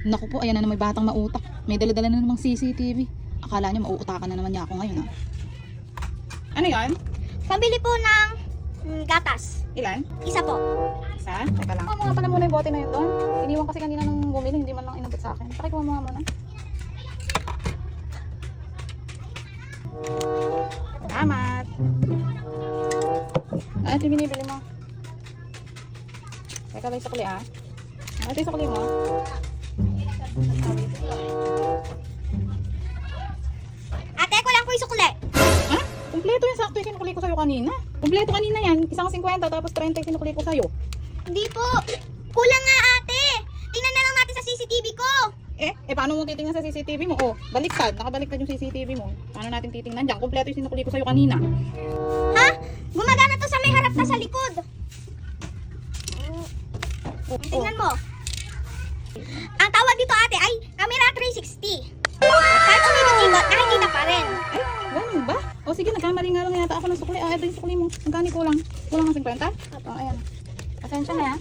Naku po, ayan na may batang mautak. May dala-dala na namang CCTV. Akala niya mauutakan na naman niya ako ngayon ha. Ano yan? Pambili po ng gatas. Ilan? Isa po. Isa? Teka lang. Mga pala muna yung bote na yun doon. Iniwan kasi kanina nung bumili, hindi man lang inabot sa akin. Pakikuha mo nga muna. Salamat. Ito yung binibili mo. Teka ba yung sukli ah? Ito yung sukli mo. Ate, kulang po yung sukle. Ha? Kompleto yung sakto yung sinukli ko sa'yo kanina. Kompleto kanina yan. Isang 50 tapos 30 yung sinukli ko sa'yo. Hindi po. Kulang nga ate. Tingnan na lang natin sa CCTV ko. Paano mo titingnan sa CCTV mo? Oh, baliktad. Nakabaliktad yung CCTV mo. Paano natin titingnan dyan? Kompleto yung sinukli ko sa'yo kanina. Ha? Gumagana to sa may harap na sa likod. Tingnan mo. Ang tawag dito ate ay camera 360. Kahit umikot-ikot, nakikita pa rin. Ay, ganun ba? O sige, nagkamali nga lang yata ako ng sukli. Ito yung sukli mo. Magkano kulang? Kulang ng 50? Ayan. Pasensya na ya.